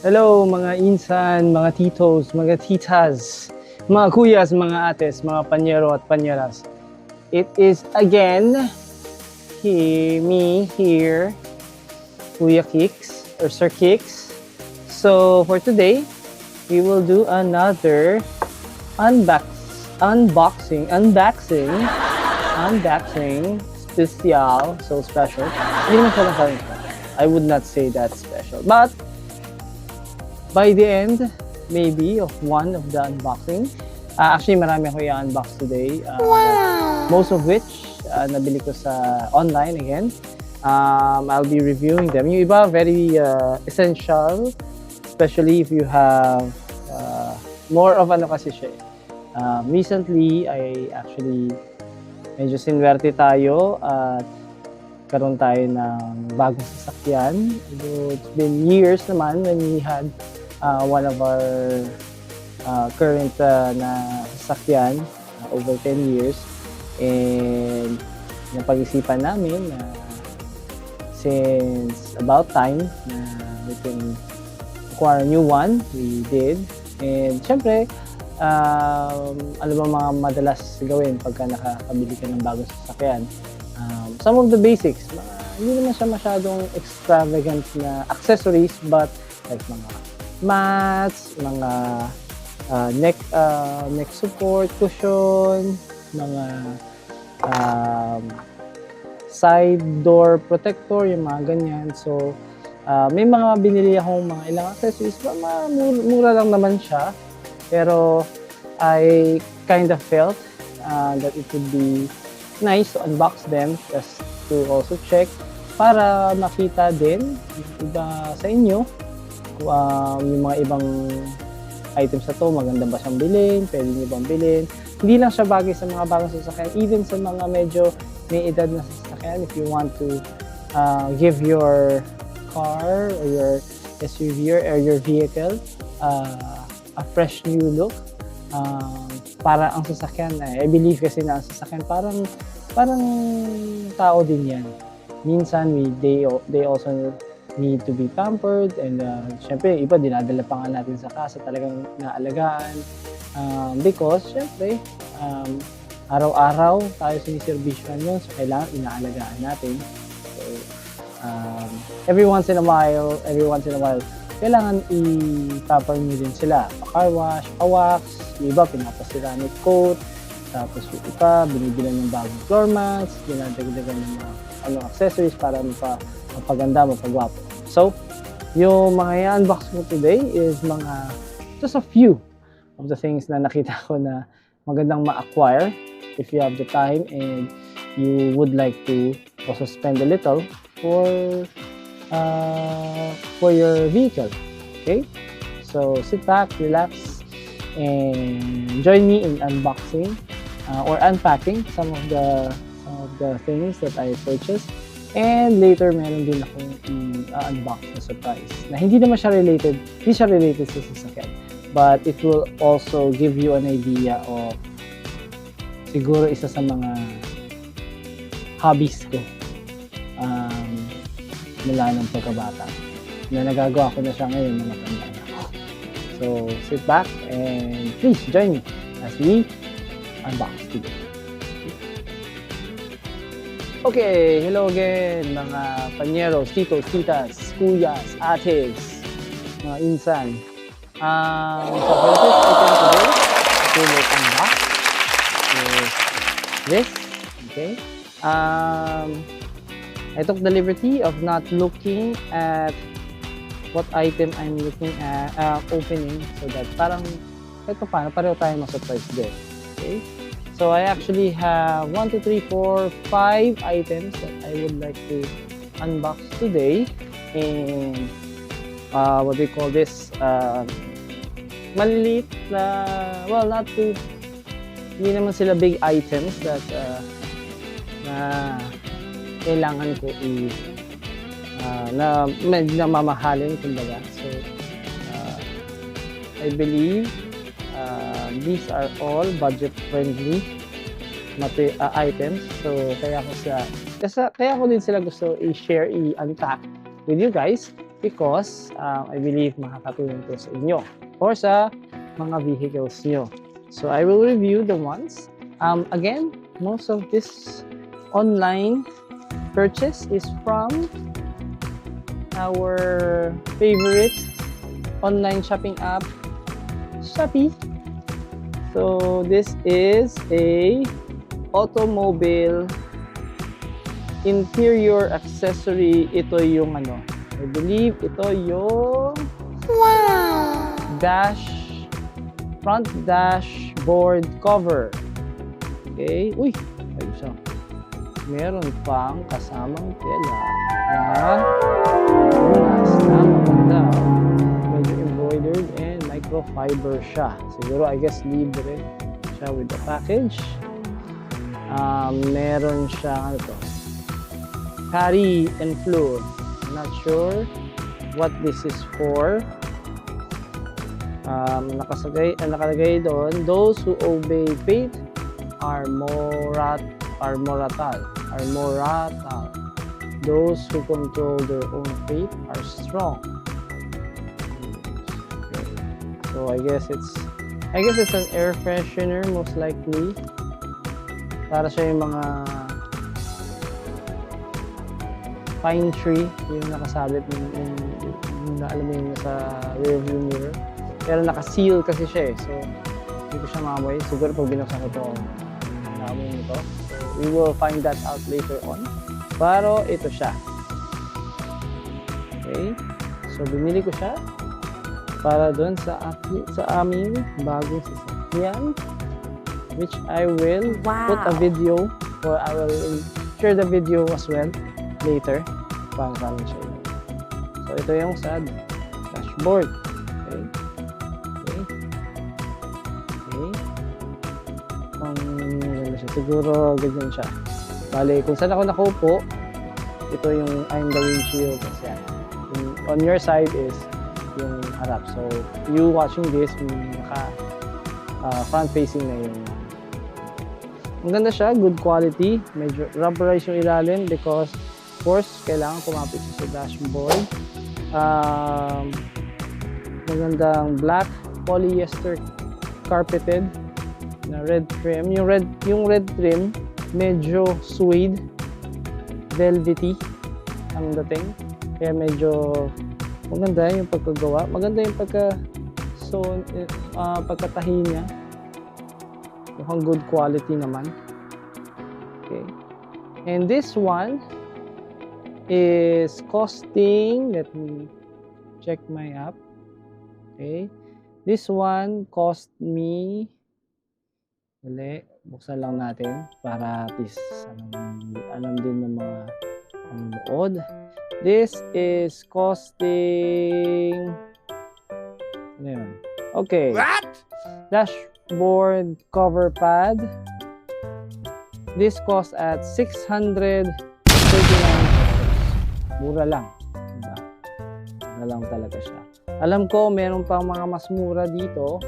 Hello mga insan, mga titos, mga titas, mga kuyas, mga ates, mga panyero at panyeras. It is again me here, Kuya Kicks or Sir Kicks. So for today, we will do another unboxing special, so special. Hindi naman siya masyadong special. I would not say that's special, but by the end, maybe, of one of the unboxing. Actually, marami ako i-unbox today. Most of which, nabili ko sa online again. I'll be reviewing them. Yung iba, very essential, especially if you have more of ano kasi siya. Recently, I actually medyo sinwerte tayo at karoon tayo ng bagong sasakyan. It's been years naman when we had one of our current na sasakyan, over 10 years. And napag-isipan namin na since about time na we can acquire a new one, we did. And syempre, ano ba mga madalas gawin pagka nakakabili ka ng bagong sasakyan? Some of the basics, hindi naman siya masyadong extravagant na accessories, but like mga mats, mga neck support, cushion, mga side door protector, yung mga ganyan. So, may mga binili akong mga ilang accessories, mura lang naman siya. Pero, I kind of felt that it would be nice to unbox them just to also check para makita din iba sa inyo yung mga ibang items na to, maganda ba siyang bilhin, pwede nyo bang bilhin. Hindi lang siya bagay sa mga bagong sasakyan, even sa mga medyo may edad na sasakyan. If you want to give your car or your SUV or your vehicle a fresh new look, para ang sasakyan, I believe kasi na ang sasakyan parang tao din yan. Minsan they also need to be pampered, and syempre iba dinadala pa nga natin sa casa, talagang naalagaan, because syempre araw-araw tayo siniservisyohan yun, so kailangan inaalagaan natin. So every once in a while kailangan i-pamper nyo din sila, pa-car wash, pa-wax, yung iba pinapasiramic coat, tapos yung iba binibilan ng bagong floor mats, dinadagdagan ng mga accessories para mapaganda, mapagwapo. So, yung mga i-unbox mo today is just a few of the things na nakita ko na magandang ma-acquire if you have the time and you would like to also spend a little for your vehicle. Okay? So, sit back, relax, and join me in unboxing or unpacking some of the things that I purchased. And later, meron din akong i-unbox na surprise na hindi siya related sa sasakyan. But it will also give you an idea of siguro isa sa mga hobbies ko mula ng pagkabata na nagagawa ko na siya ngayon na matanda na ako. So, sit back and please join me as we unbox today. Okay, hello again mga panyeros, titos, titas, kuyas, ates, mga insan. So for the first item today, I will unbox this. Okay. I took the liberty of not looking at what item I'm looking at, opening, so that parang kahit paano pareho tayo ma-surprise din. Okay. So I actually have 1, 2, 3, 4, 5 items that I would like to unbox today. And what we call this, maliliit na, well, hindi naman sila big items that na kailangan ko na medyo mamahalin, kumbaga. So I believe these are all budget-friendly items. So kaya ko din sila gusto i-share, i-unpack with you guys. because I believe makakatulong to sa inyo or sa mga vehicles nyo. So I will review the ones. Again, most of this online purchase is from our favorite online shopping app, Shopee. So this is a automobile interior accessory. Ito yung ano, I believe ito yung front dashboard cover. Okay, uy, ayos siya. Meron pang kasamang tela na maganda. Medyo embroidered and microfiber siya. Siguro, I guess, libre siya with the package. Meron siya, ano to? Carry and floor. I'm not sure what this is for. Nakalagay doon, those who obey faith are moral. Those who control their own fate are strong. Okay. So I guess it's an air freshener most likely. Para sa yung mga pine tree yung nakasabit yung alam mo yung sa rearview mirror. Pero naka-seal kasi siya eh. So hindi ko siya maamoy. Siguro pag binuksan ko ito, naamoy nito. So we will find that out later on. Pero ito siya. Okay. So binili ko siya para doon sa aming bagong sasakyan, which I will put a video, or I will share the video as well later. Paano siya. So ito yung sa dashboard. Okay. Siguro ganyan siya. Bale, kung saan ako nakaupo, ito yung I'm the windshield. Kasi on your side is yung harap. So, you watching this, front facing na yung ang ganda siya, good quality. Medyo rubberized yung ilalim because of course, kailangan kumapit siya sa dashboard. Magandang black polyester carpeted na red trim. Yung red trim medyo suede, velvety ang dating. Kaya medyo maganda yung pagkagawa. Maganda yung pagkatahi niya. Mukhang good quality naman. Okay. And this one is costing, let me check my app. Okay. This one cost me, buksan lang natin para at least alam din ng mga nanonood. This is costing, ano yun? Okay. What? Dashboard cover pad. This cost at 639 pesos. Mura lang. Diba? Mura lang talaga siya. Alam ko, meron pang mga mas mura dito.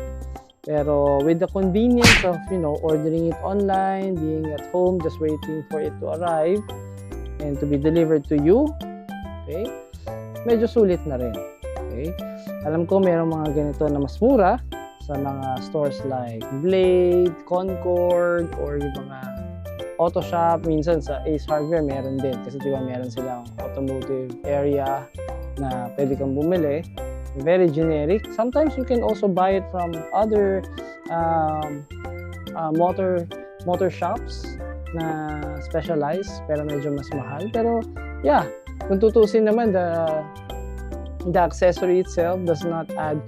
Pero with the convenience of, ordering it online, being at home, just waiting for it to arrive and to be delivered to you, okay, medyo sulit na rin. Okay? Alam ko, meron mga ganito na mas mura sa mga stores like Blade, Concord, or yung mga auto shop. Minsan sa Ace Hardware, meron din. Kasi diba meron silang automotive area na pwede kang bumili. Very generic. Sometimes you can also buy it from other motor shops na specialized pero medyo mas mahal. Pero yeah, kung tutusin naman, the accessory itself does not add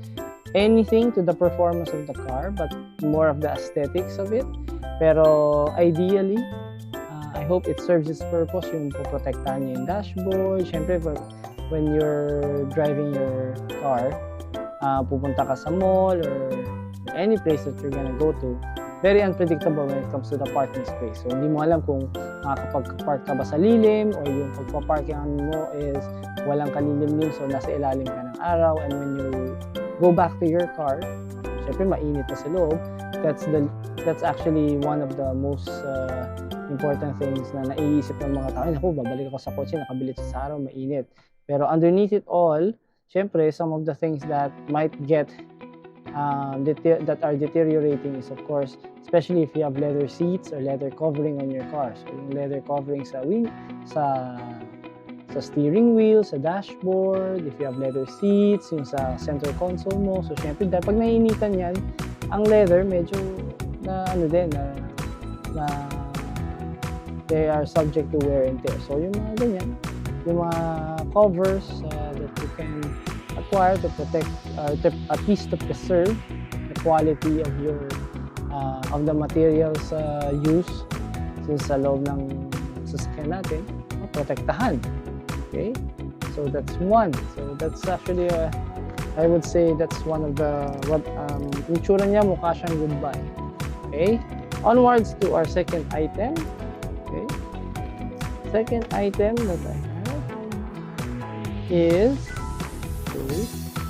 anything to the performance of the car but more of the aesthetics of it. Pero ideally, I hope it serves its purpose, yung poprotektahan niya yung dashboard. Siyempre, when you're driving your car, pupunta ka sa mall or any place that you're gonna go to, very unpredictable when it comes to the parking space. So, hindi mo alam kung makakapag-park ka ba sa lilim o yung pagpaparkingan mo is walang kalilim-lim, so nasa ilalim ka ng araw. And when you go back to your car, syempre mainit na sa loob. That's actually one of the most important things na naiisip ng mga tao. Naku, babalik ako sa kotse, nakabilit sa araw, mainit. Pero underneath it all, syempre, some of the things that might get that are deteriorating is, of course, especially if you have leather seats or leather covering on your car. So yung leather covering sa steering wheel, sa dashboard, if you have leather seats, yung sa center console mo. So syempre, pag naiinitan yan, ang leather medyo they are subject to wear and tear. So yung mga ganyan, yung mga covers that you can acquire to protect, at least to preserve the quality of your of the materials used sa loob ng sasakyan natin, protektahan. Okay, so that's one. So that's actually I would say that's one of the yung tsura niya mukha siyang goodbye. Okay, onwards to our second item. Okay, second item that I have is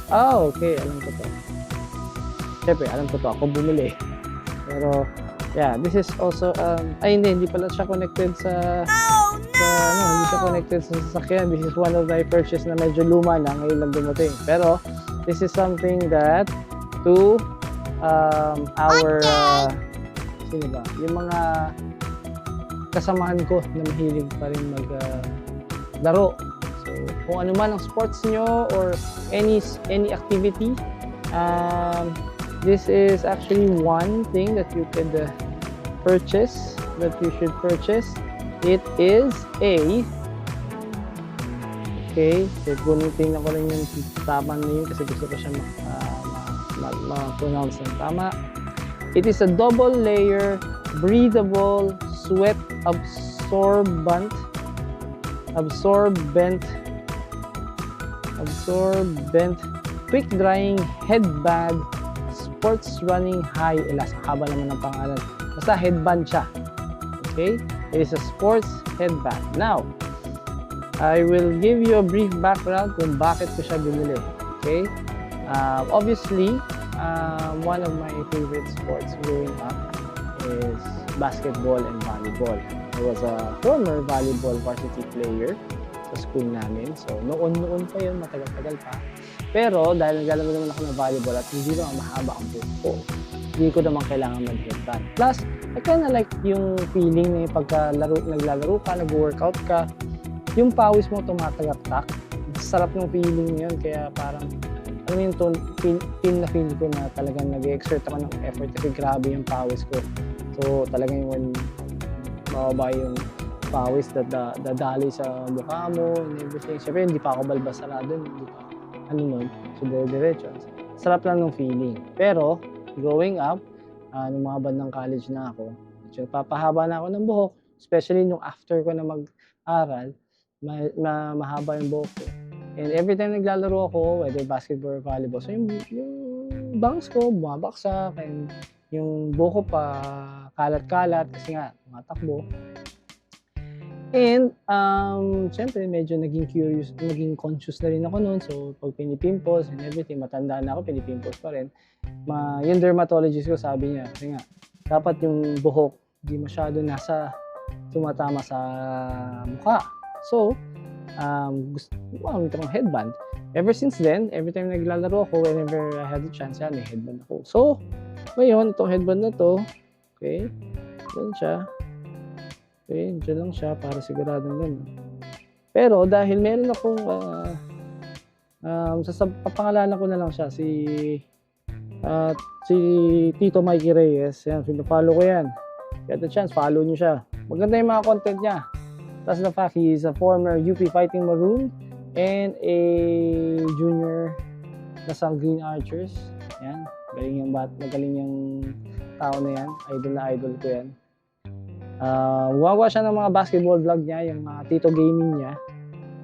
okay, alam ko to. Siyempre, alam ko to, ako bumili. Pero yeah, this is also hindi pala siya connected sa hindi siya connected sa sasakyan. This is one of my purchase na medyo luma na, ngayon lang dumating. Pero this is something that to our sino ba? Yung mga kasamahan ko na mahilig pa rin maglaro. So kung ano man ang sports nyo or any activity, this is actually one thing that you could purchase, that you should purchase. It is so tingnan ko rin yung tama na yun kasi gusto ko siya ma-pronounce ng tama. It is a double layer breathable sweat absorbent quick drying headband sports running high elastic. Haba naman ng pangalan, basta headband siya. Okay, it is a sports headband. Now I will give you a brief background kung bakit ko siya binili. Okay, obviously one of my favorite sports growing up is basketball and volleyball. I was a former volleyball varsity player sa school namin. So, noon pa yun, matagal-tagal pa. Pero, dahil naglalaro naman ako ng volleyball at hindi naman mahaba ang buhok ko, hindi ko naman kailangan mag-headband. Plus, I kinda like yung feeling na yung naglalaro ka, nag-workout ka, yung pawis mo tumatagak-tak. Sarap ng feeling yun, kaya parang, alam mo yung feel ko na talagang nag-exert ako ng effort kasi grabe yung pawis ko. So, talagang when mababa yung pawis dadali sa mukha mo and everything. Siyempre, hindi pa ako balbasarado, hindi pa so diretso. Sarap lang ng feeling. Pero, growing up, nung mga bandang college na ako, papahaba na ako ng buhok, especially nung after ko na mag-aral, mahaba yung buhok ko. And every time naglalaro ako, whether basketball or volleyball, so yung bangs ko bumabaksak, and yung buhok ko pa kalat-kalat kasi nga tumatakbo. And syempre medyo naging conscious na rin ako noon. So pag pinipimples and everything, matanda na ako, pinipimples pa rin. Yung dermatologist ko sabi niya, kasi nga dapat yung buhok di masyado tumatama sa mukha. So gusto ko ng headband. Ever since then, every time naglalaro ako, whenever I had the chance, may headband ako. So ngayon, itong headband na to, okay, dyan siya. Okay, dyan lang siya para siguradong ganun. Pero dahil meron akong papangalanan ko na lang siya, si Tito Mikey Reyes. Yan, follow ko yan. Get the chance, follow nyo siya. Maganda yung mga content niya. Plus the fact, he is a former UP Fighting Maroon and a junior na sa Green Archers. Yan, magaling yung tao na yan. Idol ko yan. Gumagawa siya ng mga basketball vlog niya, yung mga Tito Gaming niya.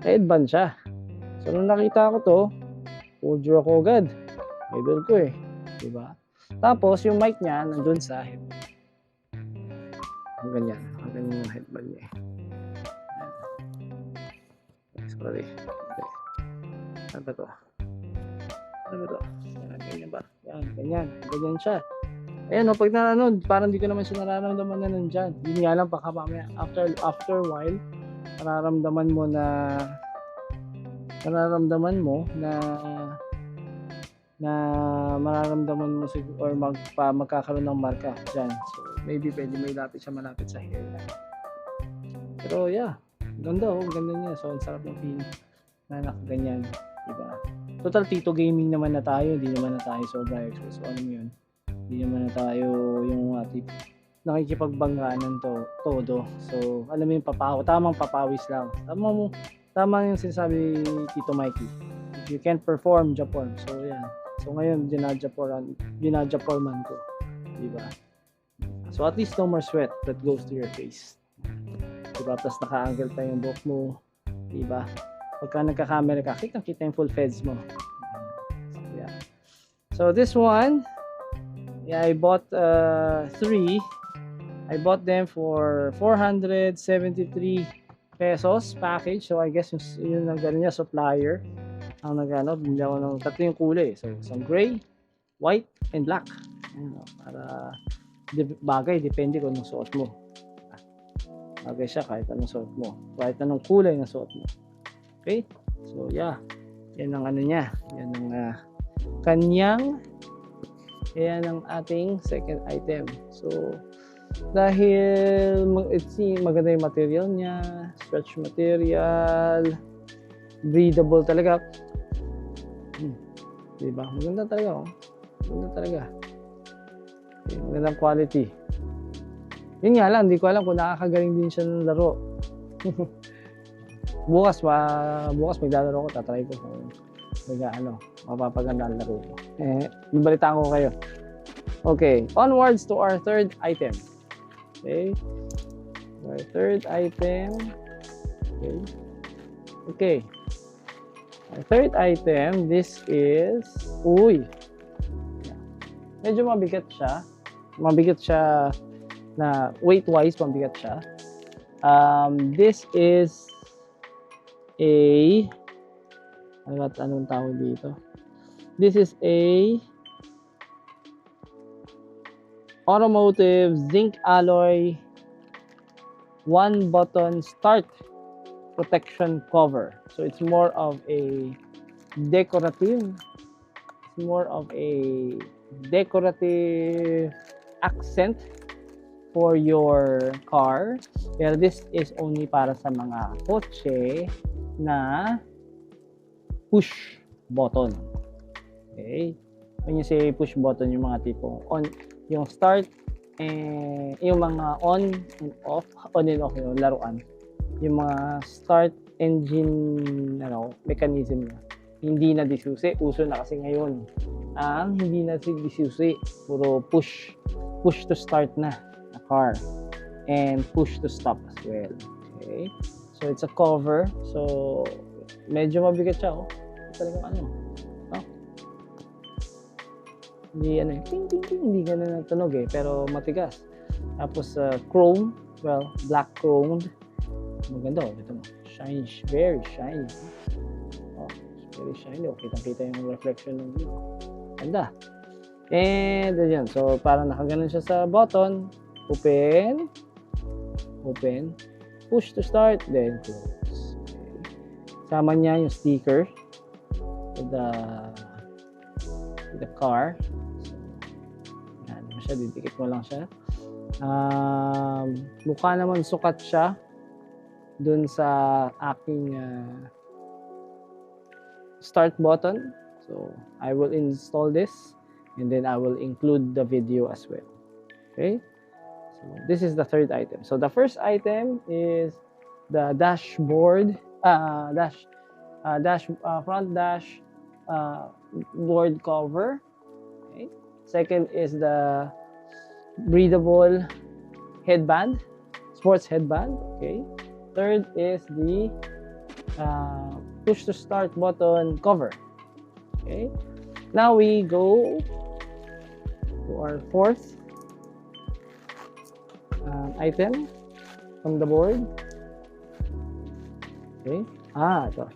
Headband siya. So nung nakita ko to, told you ako agad. Idol ko eh. Diba? Tapos yung mic niya nandun sa headband. Ganyan. Ganyan yung headband niya. Sorry. Okay. Ano ba to? Ganyan ba? Ganyan. Ganyan siya. Ayan, pag parang di ko naman siya nararamdaman na nandyan. Yun nga lang, baka mamaya, after a while, nararamdaman mo na mararamdaman mo na mararamdaman mo or magkakaroon ng marka dyan. So, maybe pwede may lapit siya malapit sa hairline. Pero yeah, ganda ganda niya. So, ang sarap ng feel na nakaganyan, diba? Total Tito Gaming naman na tayo, hindi naman na tayo sobra expert. So, ano yun? Hindi naman na tayo yung nakikipagbangganan todo. So, alam mo yung tamang papawis lang. Tama yung sinasabi ni Tito Mikey. If you can't perform, Japon. So, yan. So, ngayon, ginajaporman ko. Diba? So, at least no more sweat that goes to your face. Diba? Tapos naka-angle pa yung buhok mo. Diba? Pagka nagka-camera ka, kita yung full feds mo. So, yeah. So, this one, yeah, I bought 3. I bought them for 473 pesos package. So, I guess yun ang gano'n niya, supplier. Ang nagano, bumili ako ng 3 yung kulay. So, some gray, white, and black. Ayan, para bagay, depende kung anong suot mo. Bagay siya kahit anong suot mo. Kahit anong kulay na suot mo. Okay? So, yeah. Yan ang ano niya. Yan ang yan ang ating second item. So, dahil maganda yung material niya, stretch material, breathable talaga. Diba? Maganda talaga. Maganda talaga. Okay, magandang quality. Yun nga lang, hindi ko alam kung nakakagaling din siya ng laro. bukas maglalaro ko, tatry ko kung mapapaganda ang laro ko. Bibalitaan ko kayo. Okay, onwards to our third item. Okay, our third item. Okay. Our third item, this is, medyo mabigat siya. Mabigat siya na weight-wise, mabigat siya. This is anong tawag dito? This is a automotive zinc alloy 1-button start protection cover. So it's more of a decorative accent for your car. Pero this is only para sa mga kotse na push button. Okay? When you say push button, yung mga tipong on, yung start, yung mga on and off yung laruan. Yung mga start engine mechanism na hindi na disusi. Uso na kasi ngayon ang hindi na disusi, puro push to start na car and push to stop as well. Okay, so it's a cover, so medyo mabigat siya. Talagang hindi ting ting ting, hindi ganun natunog pero matigas. Tapos chrome, black chromed. Maganda ito mo. Shiny, very shiny. Very shiny. Kitang-kita yung reflection ng blue. Ganda. And yan. So, parang nakaganon siya sa button. Open. Push to start. Then close. Okay. Sama niya yung sticker with the car. So, yan. Siya, didikit mo lang siya. Mukha naman sukat siya dun sa aking start button. So I will install this and then I will include the video as well. Okay, so this is the third item. So the first item is the dashboard front dash board cover. Okay, second is the breathable headband, sports headband. Okay, third is the push to start button cover. Okay, now we go to our fourth item from the board. Okay, ito.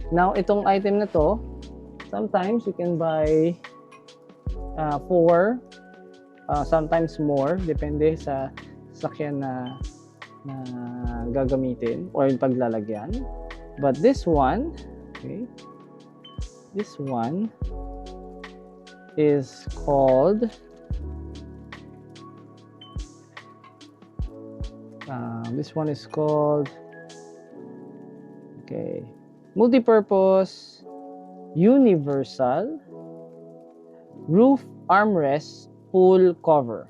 Now itong item na to, sometimes you can buy 4, sometimes more, depende sa sakyan na gagamitin or yung paglalagyan. But this one, okay, this one is called okay, multi-purpose universal roof armrest full cover.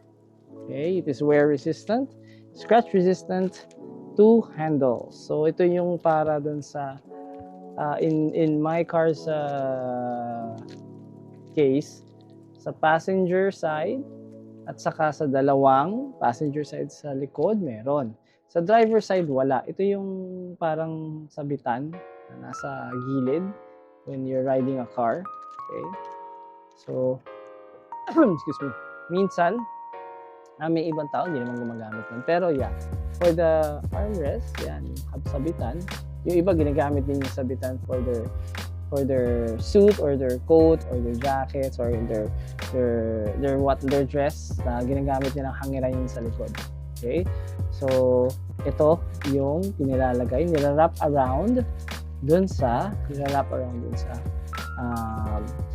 Okay, it is wear resistant, scratch resistant, 2 handles. So ito yung para dun sa in my car's case, sa passenger side at saka sa dalawang passenger side sa likod meron. Sa driver side wala. Ito yung parang sabitan na nasa gilid when you're riding a car. Okay? So excuse me. Minsan may ibang tao hindi naman gumagamit nun. Pero yeah, for the armrest, yan, sabitan. Yung iba ginagamit din yung sabitan for their suit or their coat or their jackets or their dress na ginagamit nilang hangirain sa likod. Okay? So, ito yung nilalagay, nilalap around dun sa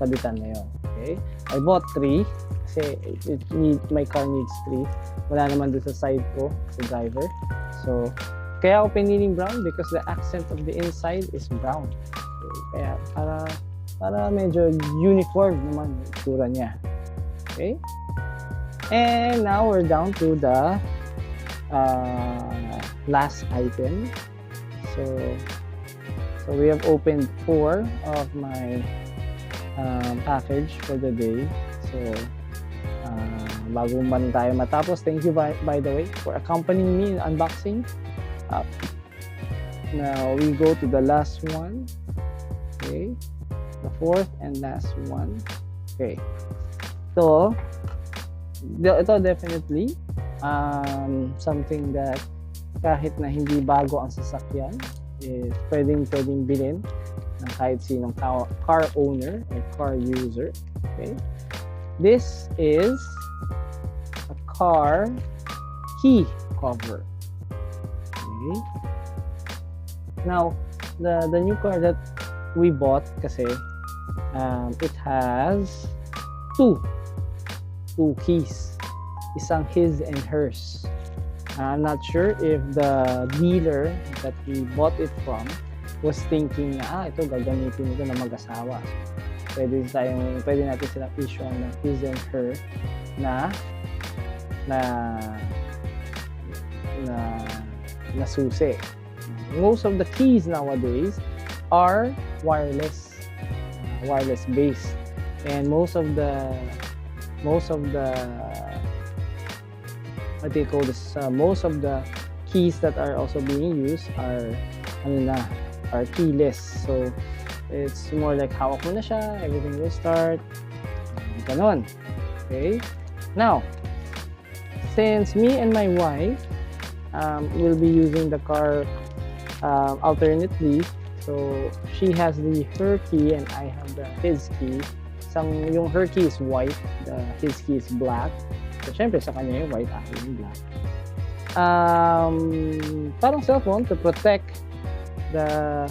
sabitan na yun. Okay? I bought 3 kasi my car needs 3. Wala naman dun sa side ko, sa driver. So, kaya ako piniling brown because the accent of the inside is brown. Okay? Kaya para medyo uniform naman yung itsura niya. Okay? And now we're down to the last item. So we have opened 4 of my package for the day. So bago man tayo matapos, thank you by the way for accompanying me in unboxing. Now we go to the last one. Okay, the 4th and last one. Okay, so ito definitely something that kahit na hindi bago ang sasakyan, pwedeng bilhin ng kahit sinong car owner or car user. Okay, this is a car key cover. Okay, now the new car that we bought kasi it has two keys, isang his and hers. I'm not sure if the dealer that we bought it from was thinking na ito gagamitin ito na mag-asawa. Pwede natin silang issue ng his and her na susi. Most of the keys nowadays are wireless based, and most of the what they call this, most of the keys that are also being used are keyless. So it's more like hawak mo na siya, everything will start, ganon. Okay, now since me and my wife will be using the car alternately, so she has her key and I have his key. Yung her key is white, his key is black. So syempre sa kanya yung white, akin yung black. Parang cellphone to protect the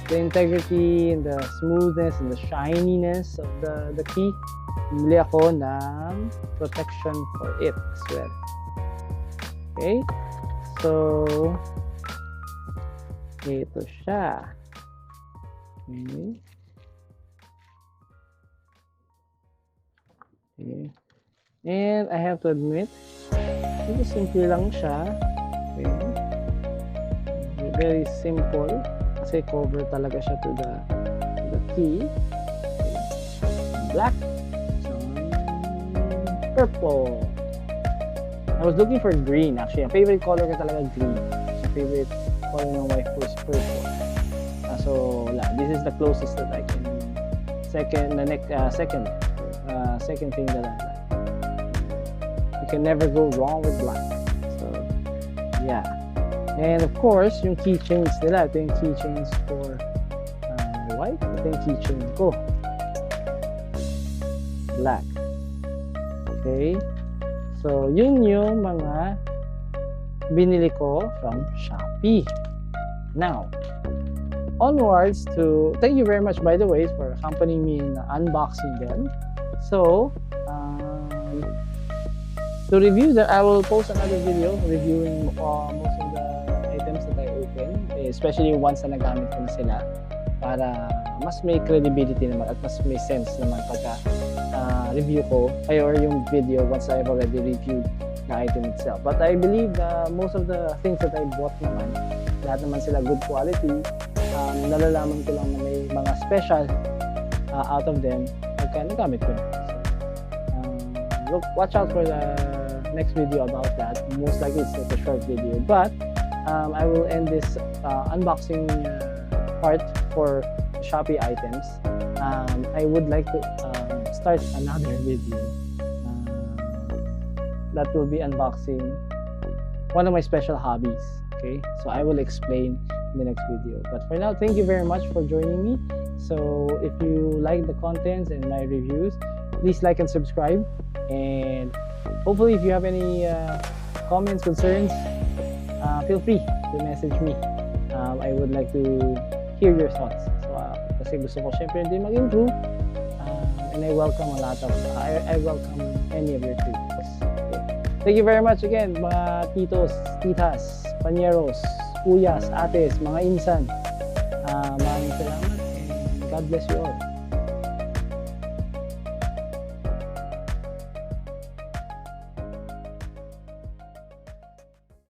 integrity and the smoothness and the shininess of the key. Bumili ako ng protection for it as well. Okay, so ito siya. Okay. Okay. And I have to admit, ito simple lang siya. Okay. Very simple kasi cover talaga siya to the key. Okay. Black, purple. I was looking for green actually. Ang favorite color ko talaga green. Ang favorite color ng wife was purple. So this is the closest that I can. Second thing that I like. You can never go wrong with black. So yeah. And of course, yung keychains nila. Ito yung keychains for my wife. Ito yung keychain ko. Black. Okay. So yun yung mga binili ko from Shopee. Now, onwards to, thank you very much by the way for accompanying me in unboxing them. So, to review that, I will post another video reviewing most of the items that I open, especially once na nagamit ko na sila, para mas may credibility naman at mas may sense naman pagka review ko or yung video once I've already reviewed the item itself. But I believe most of the things that I bought naman, lahat naman sila good quality. Nalalaman ko lang na may mga special out of them pagka nagamit ko na. So, watch out for the next video about that. Most likely it's just a short video, but I will end this unboxing part for Shopee items. I would like to start another video that will be unboxing one of my special hobbies. Okay, so I will explain in the next video, but for now, thank you very much for joining me. So if you like the contents and my reviews, please like and subscribe, and hopefully if you have any comments, concerns, feel free to message me. I would like to hear your thoughts. So kasi gusto ko syempre din mag-improve, and I welcome a lot of I welcome any of your feedbacks. Okay. Thank you very much again, mga titos, titas, panyeros, kuyas, ates, mga insan. Maraming salamat, and God bless you all.